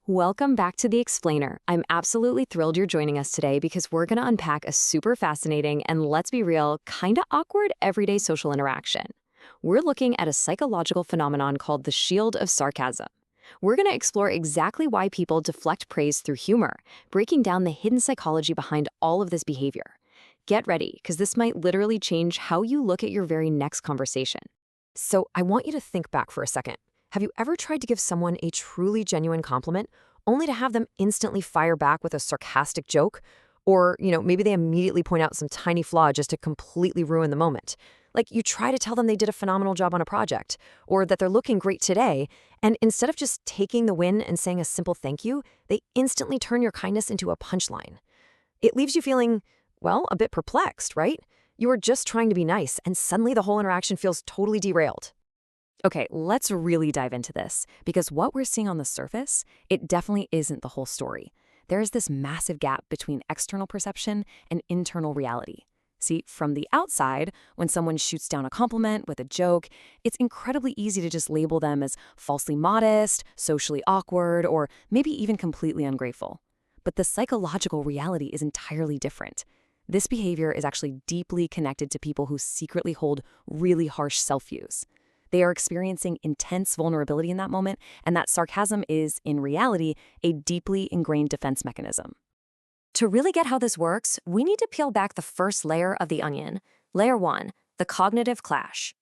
Welcome back to The Explainer. I'm absolutely thrilled you're joining us today because we're going to unpack a super fascinating and, let's be real, kinda awkward everyday social interaction. We're looking at a psychological phenomenon called the shield of sarcasm. We're going to explore exactly why people deflect praise through humor, breaking down the hidden psychology behind all of this behavior. Get ready, because this might literally change how you look at your very next conversation. So I want you to think back for a second. Have you ever tried to give someone a truly genuine compliment, only to have them instantly fire back with a sarcastic joke? Or, maybe they immediately point out some tiny flaw just to completely ruin the moment. Like you try to tell them they did a phenomenal job on a project, or that they're looking great today, and instead of just taking the win and saying a simple thank you, they instantly turn your kindness into a punchline. It leaves you feeling, well, a bit perplexed, right? You were just trying to be nice, and suddenly the whole interaction feels totally derailed. Okay, let's really dive into this, because what we're seeing on the surface, it definitely isn't the whole story. There is this massive gap between external perception and internal reality. See, from the outside, when someone shoots down a compliment with a joke, it's incredibly easy to just label them as falsely modest, socially awkward, or maybe even completely ungrateful. But the psychological reality is entirely different. This behavior is actually deeply connected to people who secretly hold really harsh self-views. They are experiencing intense vulnerability in that moment, and that sarcasm is, in reality, a deeply ingrained defense mechanism. To really get how this works, we need to peel back the first layer of the onion. Layer 1, the cognitive clash.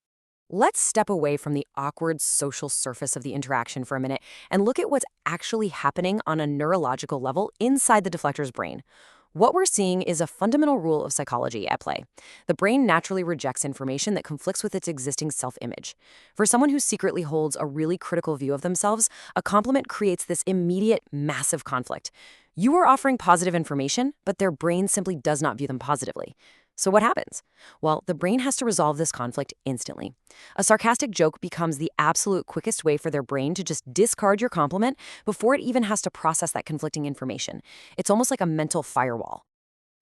Let's step away from the awkward social surface of the interaction for a minute and look at what's actually happening on a neurological level inside the deflector's brain. What we're seeing is a fundamental rule of psychology at play. The brain naturally rejects information that conflicts with its existing self-image. For someone who secretly holds a really critical view of themselves, a compliment creates this immediate, massive conflict. You are offering positive information, but their brain simply does not view them positively. So what happens? Well, the brain has to resolve this conflict instantly. A sarcastic joke becomes the absolute quickest way for their brain to just discard your compliment before it even has to process that conflicting information. It's almost like a mental firewall.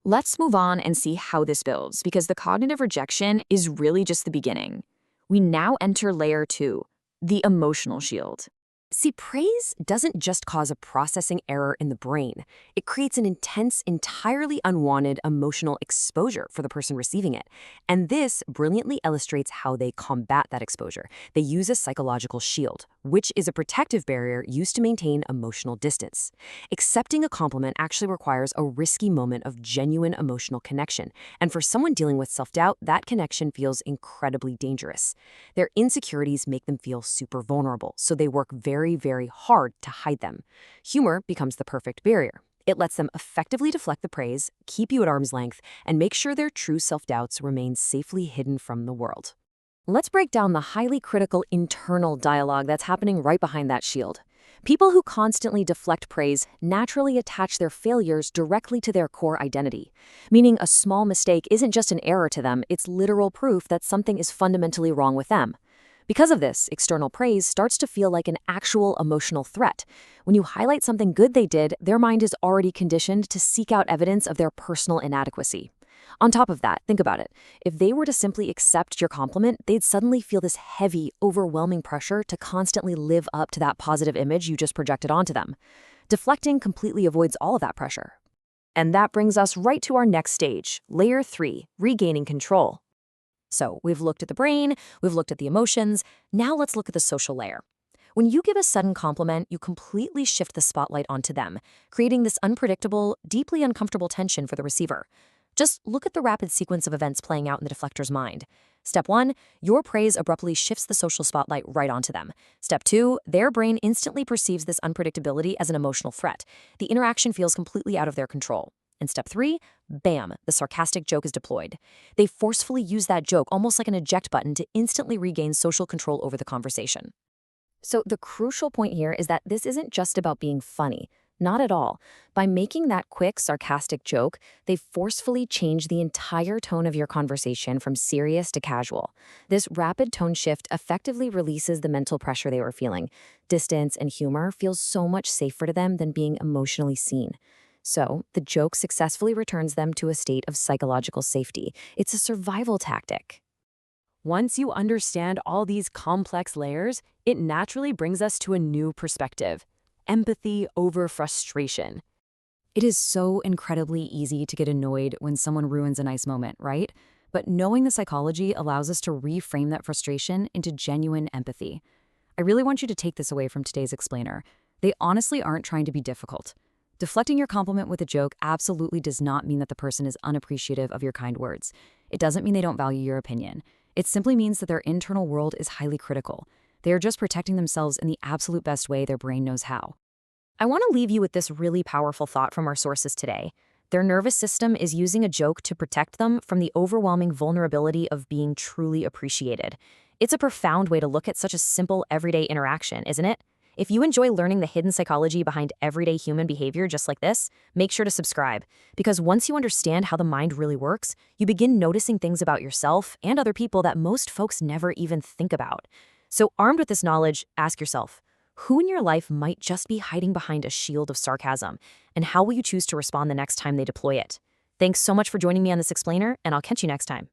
Let's move on and see how this builds, because the cognitive rejection is really just the beginning. We now enter layer 2, the emotional shield. See, praise doesn't just cause a processing error in the brain. It creates an intense, entirely unwanted emotional exposure for the person receiving it. And this brilliantly illustrates how they combat that exposure. They use a psychological shield, which is a protective barrier used to maintain emotional distance. Accepting a compliment actually requires a risky moment of genuine emotional connection. And for someone dealing with self-doubt, that connection feels incredibly dangerous. Their insecurities make them feel super vulnerable, so they work very hard to hide them. Humor becomes the perfect barrier. It lets them effectively deflect the praise, keep you at arm's length, and make sure their true self-doubts remain safely hidden from the world. Let's break down the highly critical internal dialogue that's happening right behind that shield. People who constantly deflect praise naturally attach their failures directly to their core identity, meaning a small mistake isn't just an error to them, it's literal proof that something is fundamentally wrong with them. Because of this, external praise starts to feel like an actual emotional threat. When you highlight something good they did, their mind is already conditioned to seek out evidence of their personal inadequacy. On top of that, think about it. If they were to simply accept your compliment, they'd suddenly feel this heavy, overwhelming pressure to constantly live up to that positive image you just projected onto them. Deflecting completely avoids all of that pressure. And that brings us right to our next stage, layer 3, regaining control. So we've looked at the brain, we've looked at the emotions, now let's look at the social layer. When you give a sudden compliment, you completely shift the spotlight onto them, creating this unpredictable, deeply uncomfortable tension for the receiver. Just look at the rapid sequence of events playing out in the deflector's mind. Step 1, your praise abruptly shifts the social spotlight right onto them. Step 2, their brain instantly perceives this unpredictability as an emotional threat. The interaction feels completely out of their control. And step 3, bam, the sarcastic joke is deployed. They forcefully use that joke almost like an eject button to instantly regain social control over the conversation. So the crucial point here is that this isn't just about being funny. Not at all. By making that quick, sarcastic joke, they forcefully change the entire tone of your conversation from serious to casual. This rapid tone shift effectively releases the mental pressure they were feeling. Distance and humor feels so much safer to them than being emotionally seen. So, the joke successfully returns them to a state of psychological safety. It's a survival tactic. Once you understand all these complex layers, it naturally brings us to a new perspective. empathy over frustration. It is so incredibly easy to get annoyed when someone ruins a nice moment, right? But knowing the psychology allows us to reframe that frustration into genuine empathy. I really want you to take this away from today's explainer. They honestly aren't trying to be difficult. Deflecting your compliment with a joke absolutely does not mean that the person is unappreciative of your kind words. It doesn't mean they don't value your opinion. It simply means that their internal world is highly critical. They are just protecting themselves in the absolute best way their brain knows how. I want to leave you with this really powerful thought from our sources today. Their nervous system is using a joke to protect them from the overwhelming vulnerability of being truly appreciated. It's a profound way to look at such a simple, everyday interaction, isn't it? If you enjoy learning the hidden psychology behind everyday human behavior just like this, make sure to subscribe. Because once you understand how the mind really works, you begin noticing things about yourself and other people that most folks never even think about. So armed with this knowledge, ask yourself, who in your life might just be hiding behind a shield of sarcasm, and how will you choose to respond the next time they deploy it? Thanks so much for joining me on this explainer, and I'll catch you next time.